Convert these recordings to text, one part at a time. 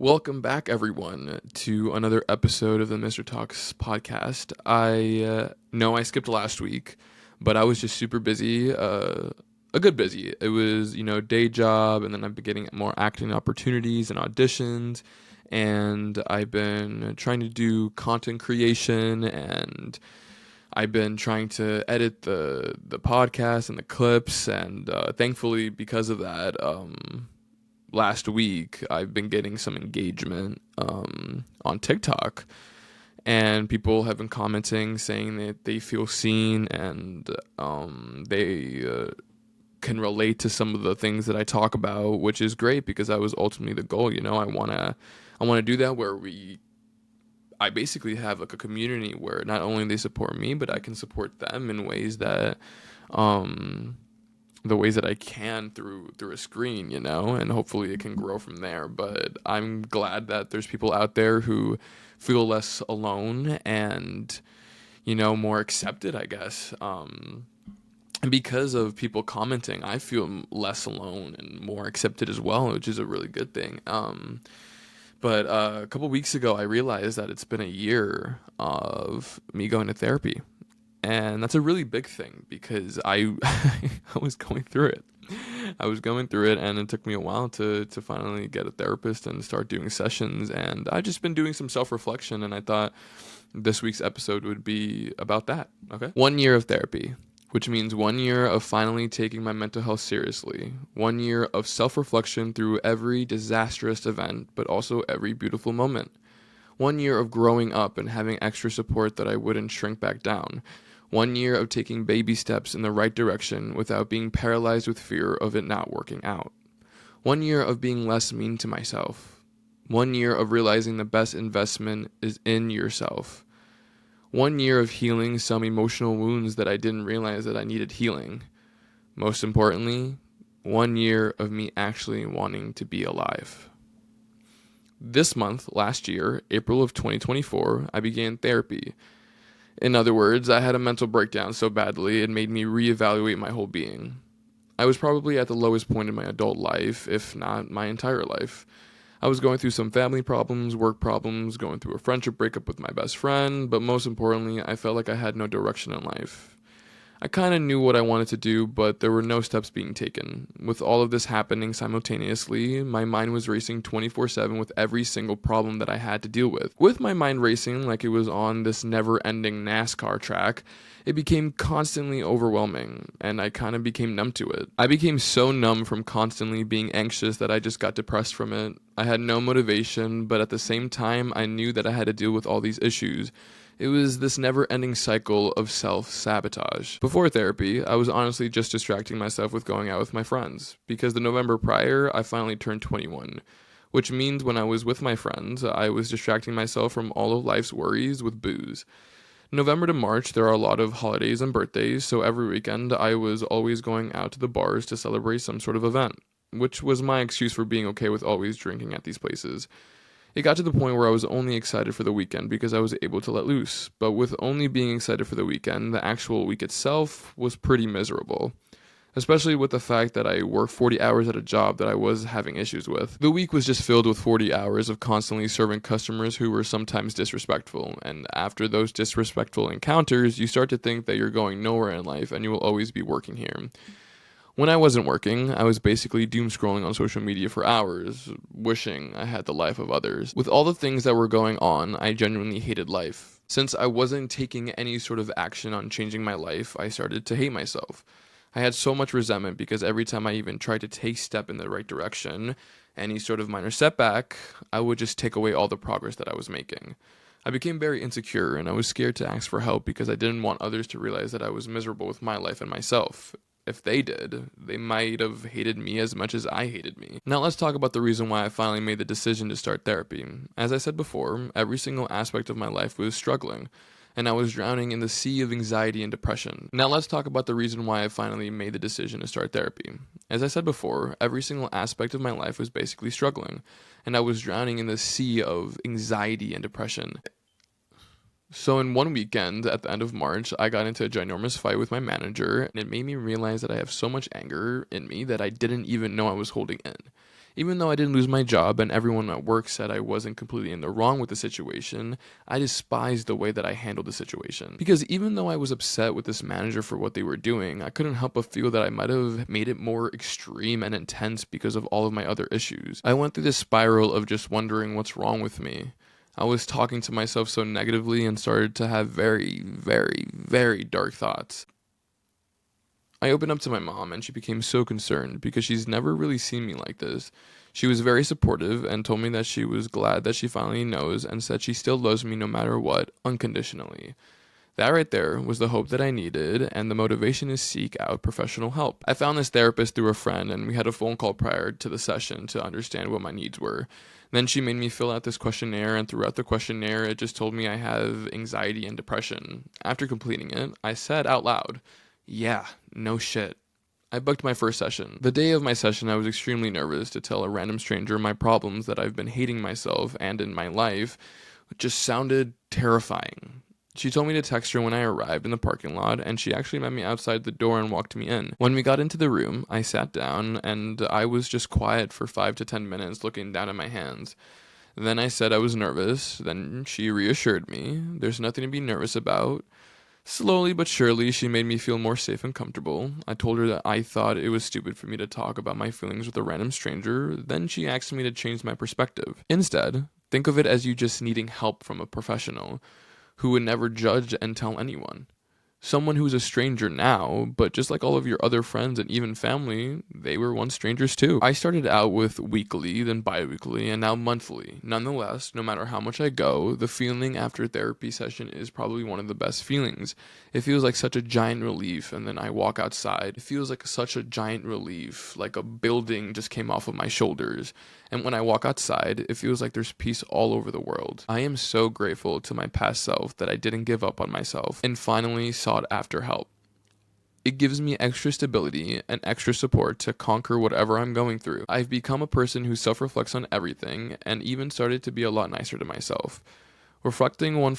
Welcome back, everyone, to another episode of the MR.talks podcast. I know I skipped last week, but I was just super busy, a good busy. It was, day job, and then I've been getting more acting opportunities and auditions, and I've been trying to do content creation, and I've been trying to edit the podcast and the clips, and thankfully, because of that, last week I've been getting some engagement on TikTok, and people have been commenting saying that they feel seen and they can relate to some of the things that I talk about, which is great because that was ultimately the goal. I want to do that where I basically have like a community where not only they support me, but I can support them in ways that the ways that I can through a screen, and hopefully it can grow from there. But I'm glad that there's people out there who feel less alone and, more accepted, I guess. And because of people commenting, I feel less alone and more accepted as well, which is a really good thing. But a couple weeks ago, I realized that it's been a year of me going to therapy. And that's a really big thing because I I was going through it. And it took me a while to finally get a therapist and start doing sessions. And I've just been doing some self-reflection, and I thought this week's episode would be about that. Okay. 1 year of therapy, which means 1 year of finally taking my mental health seriously. 1 year of self-reflection through every disastrous event, but also every beautiful moment. 1 year of growing up and having extra support that I wouldn't shrink back down. 1 year of taking baby steps in the right direction without being paralyzed with fear of it not working out. 1 year of being less mean to myself. 1 year of realizing the best investment is in yourself. 1 year of healing some emotional wounds that I didn't realize that I needed healing. Most importantly, 1 year of me actually wanting to be alive. This month, last year, April of 2024, I began therapy. In other words, I had a mental breakdown so badly it made me reevaluate my whole being. I was probably at the lowest point in my adult life, if not my entire life. I was going through some family problems, work problems, going through a friendship breakup with my best friend, but most importantly, I felt like I had no direction in life. I kind of knew what I wanted to do, but there were no steps being taken. With all of this happening simultaneously, my mind was racing 24/7 with every single problem that I had to deal with. With my mind racing like it was on this never-ending NASCAR track, it became constantly overwhelming, and I kind of became numb to it. I became so numb from constantly being anxious that I just got depressed from it. I had no motivation, but at the same time, I knew that I had to deal with all these issues. It was this never-ending cycle of self-sabotage. Before therapy, I was honestly just distracting myself with going out with my friends, because the November prior, I finally turned 21, which means when I was with my friends, I was distracting myself from all of life's worries with booze. November to March, there are a lot of holidays and birthdays, so every weekend I was always going out to the bars to celebrate some sort of event, which was my excuse for being okay with always drinking at these places. It got to the point where I was only excited for the weekend because I was able to let loose, but with only being excited for the weekend, the actual week itself was pretty miserable. Especially with the fact that I worked 40 hours at a job that I was having issues with. The week was just filled with 40 hours of constantly serving customers who were sometimes disrespectful, and after those disrespectful encounters, you start to think that you're going nowhere in life and you will always be working here. When I wasn't working, I was basically doom scrolling on social media for hours, wishing I had the life of others. With all the things that were going on, I genuinely hated life. Since I wasn't taking any sort of action on changing my life, I started to hate myself. I had so much resentment because every time I even tried to take a step in the right direction, any sort of minor setback, I would just take away all the progress that I was making. I became very insecure, and I was scared to ask for help because I didn't want others to realize that I was miserable with my life and myself. If they did, they might have hated me as much as I hated me. Now let's talk about the reason why I finally made the decision to start therapy. As I said before, every single aspect of my life was struggling, and I was drowning in the sea of anxiety and depression. Now let's talk about the reason why I finally made the decision to start therapy. As I said before, every single aspect of my life was basically struggling, and I was drowning in the sea of anxiety and depression. So in one weekend at the end of March, I got into a ginormous fight with my manager, and it made me realize that I have so much anger in me that I didn't even know I was holding in. Even though I didn't lose my job and everyone at work said I wasn't completely in the wrong with the situation, I despised the way that I handled the situation. Because even though I was upset with this manager for what they were doing, I couldn't help but feel that I might have made it more extreme and intense because of all of my other issues. I went through this spiral of just wondering what's wrong with me. I was talking to myself so negatively and started to have very, very, very dark thoughts. I opened up to my mom and she became so concerned because she's never really seen me like this. She was very supportive and told me that she was glad that she finally knows and said she still loves me no matter what, unconditionally. That right there was the hope that I needed and the motivation to seek out professional help. I found this therapist through a friend and we had a phone call prior to the session to understand what my needs were. Then she made me fill out this questionnaire, and throughout the questionnaire, it just told me I have anxiety and depression. After completing it, I said out loud, "Yeah, no shit." I booked my first session. The day of my session, I was extremely nervous to tell a random stranger my problems that I've been hating myself and in my life. It just sounded terrifying. She told me to text her when I arrived in the parking lot, and she actually met me outside the door and walked me in. When we got into the room, I sat down, and I was just quiet for 5 to 10 minutes looking down at my hands. Then I said I was nervous. Then she reassured me. There's nothing to be nervous about. Slowly but surely, she made me feel more safe and comfortable. I told her that I thought it was stupid for me to talk about my feelings with a random stranger. Then she asked me to change my perspective. Instead, think of it as you just needing help from a professional who would never judge and tell anyone. Someone who's a stranger now, but just like all of your other friends and even family, they were once strangers too. I started out with weekly, then bi-weekly, and now monthly. Nonetheless, no matter how much I go, the feeling after therapy session is probably one of the best feelings. It feels like such a giant relief, and then I walk outside. It feels like such a giant relief, like a building just came off of my shoulders. And when I walk outside, it feels like there's peace all over the world. I am so grateful to my past self that I didn't give up on myself and finally sought after help. It gives me extra stability and extra support to conquer whatever I'm going through. I've become a person who self-reflects on everything and even started to be a lot nicer to myself. Reflecting 1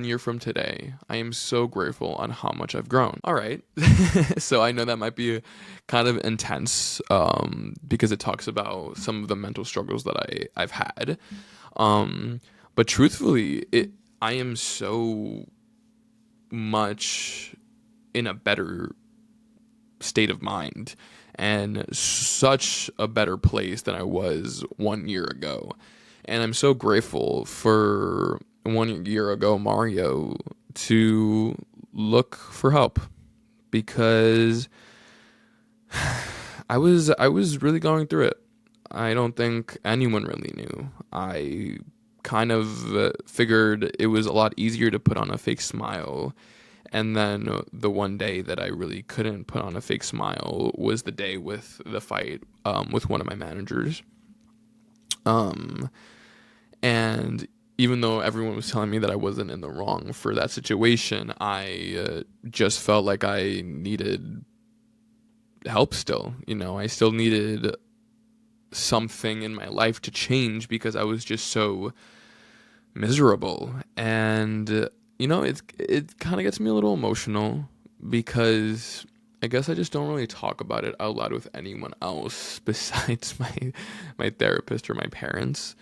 year from today, I am so grateful on how much I've grown. All right. So I know that might be kind of intense because it talks about some of the mental struggles that I've had. But truthfully, I am so much in a better state of mind and such a better place than I was 1 year ago. And I'm so grateful for 1 year ago Mario to look for help because I was really going through it. I don't think anyone really knew. I kind of figured it was a lot easier to put on a fake smile. And then the one day that I really couldn't put on a fake smile was the day with the fight with one of my managers. And even though everyone was telling me that I wasn't in the wrong for that situation, I just felt like I needed help still. I still needed something in my life to change because I was just so miserable. And it kind of gets me a little emotional because I guess I just don't really talk about it out loud with anyone else besides my therapist or my parents.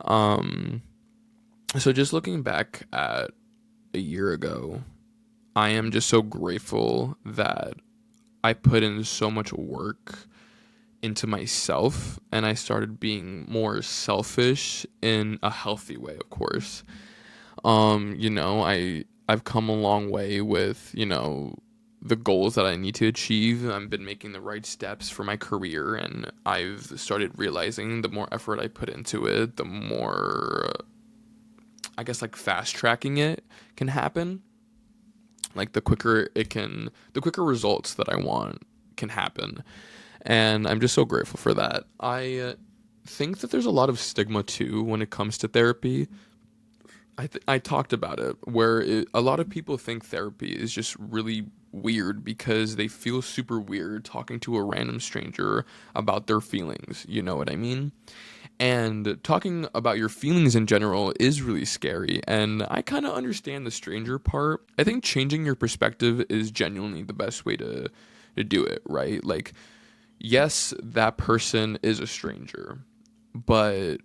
So just looking back at a year ago, I am just so grateful that I put in so much work into myself and I started being more selfish in a healthy way, of course. I've come a long way with, the goals that I need to achieve. I've been making the right steps for my career, and I've started realizing the more effort I put into it, the more, I guess, like fast tracking it can happen. Like the quicker results that I want can happen. And I'm just so grateful for that. I think that there's a lot of stigma too when it comes to therapy. I talked about it where a lot of people think therapy is just really weird because they feel super weird talking to a random stranger about their feelings. You know what I mean? And talking about your feelings in general is really scary. And I kind of understand the stranger part. I think changing your perspective is genuinely the best way to do it, right? Like, yes, that person is a stranger, but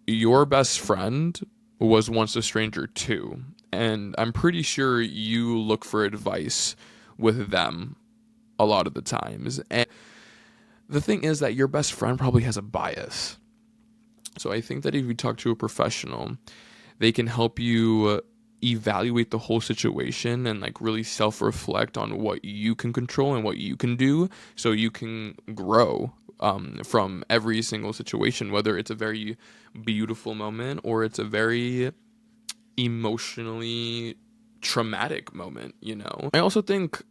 your best friend was once a stranger too. And I'm pretty sure you look for advice with them a lot of the times. And the thing is that your best friend probably has a bias. So I think that if you talk to a professional, they can help you evaluate the whole situation and like really self-reflect on what you can control and what you can do so you can grow from every single situation, whether it's a very beautiful moment or it's a very emotionally traumatic moment, you know. I also think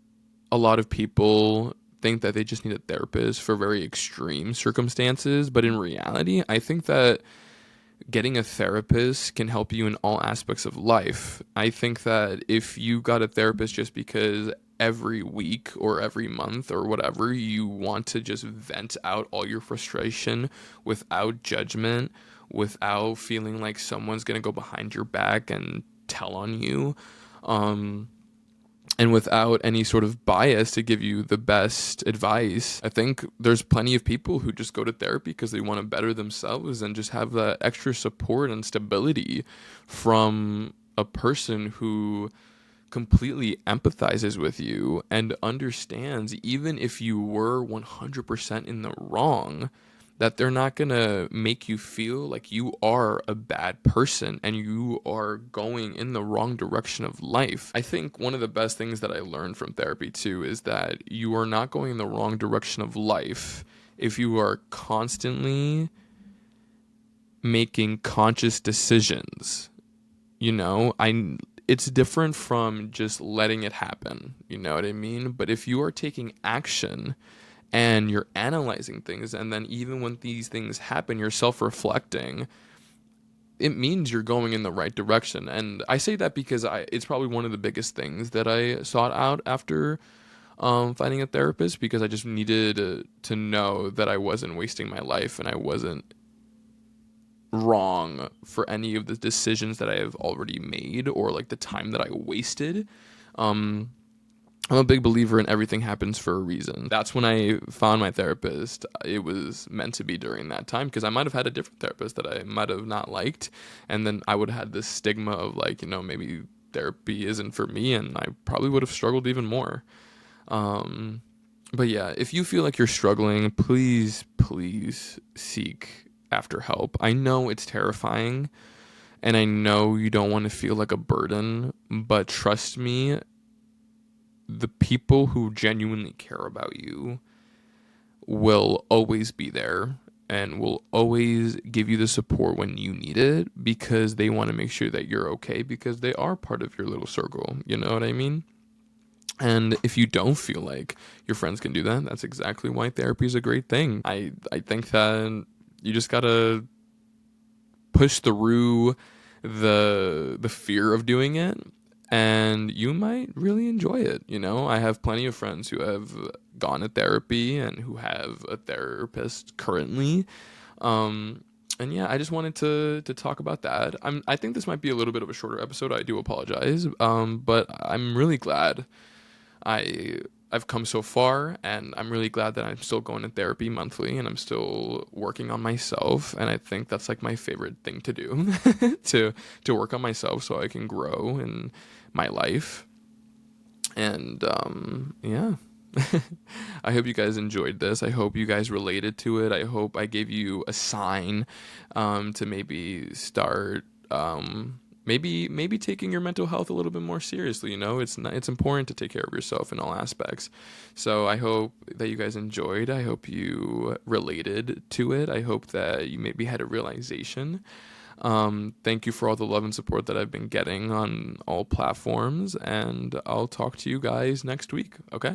a lot of people think that they just need a therapist for very extreme circumstances, but in reality, I think that getting a therapist can help you in all aspects of life. I think that if you got a therapist just because every week or every month or whatever you want to just vent out all your frustration without judgment, without feeling like someone's going to go behind your back and tell on you, um, and without any sort of bias to give you the best advice. I think there's plenty of people who just go to therapy because they want to better themselves and just have that extra support and stability from a person who completely empathizes with you and understands, even if you were 100% in the wrong, that they're not going to make you feel like you are a bad person and you are going in the wrong direction of life. I think one of the best things that I learned from therapy too is that you are not going in the wrong direction of life if you are constantly making conscious decisions. You know, it's different from just letting it happen, you know what I mean? But if you are taking action and you're analyzing things, and then even when these things happen, you're self-reflecting, it means you're going in the right direction. And I say that because it's probably one of the biggest things that I sought out after finding a therapist, because I just needed to know that I wasn't wasting my life and I wasn't wrong for any of the decisions that I have already made or like the time that I wasted. Um, I'm a big believer in everything happens for a reason. That's when I found my therapist. It was meant to be during that time, because I might have had a different therapist that I might have not liked. And then I would have had this stigma of like, you know, maybe therapy isn't for me. And I probably would have struggled even more. Um, but yeah, if you feel like you're struggling, please seek after help. I know it's terrifying and I know you don't want to feel like a burden, but trust me, the people who genuinely care about you will always be there and will always give you the support when you need it, because they want to make sure that you're okay, because they are part of your little circle. You know what I mean? And if you don't feel like your friends can do that, that's exactly why therapy is a great thing. I think that you just gotta push through the fear of doing it, and you might really enjoy it. You know, I have plenty of friends who have gone to therapy and who have a therapist currently. And yeah, I just wanted to talk about that. I think this might be a little bit of a shorter episode. I do apologize. But I'm really glad I I've come so far, and I'm really glad that I'm still going to therapy monthly and I'm still working on myself. And I think that's like my favorite thing to do, to work on myself so I can grow in my life. And yeah. I hope you guys enjoyed this. I hope you guys related to it. I hope I gave you a sign to maybe start maybe taking your mental health a little bit more seriously. You know, it's important to take care of yourself in all aspects. So I hope that you guys enjoyed. I hope you related to it. I hope that you maybe had a realization. Thank you for all the love and support that I've been getting on all platforms, and I'll talk to you guys next week. Okay.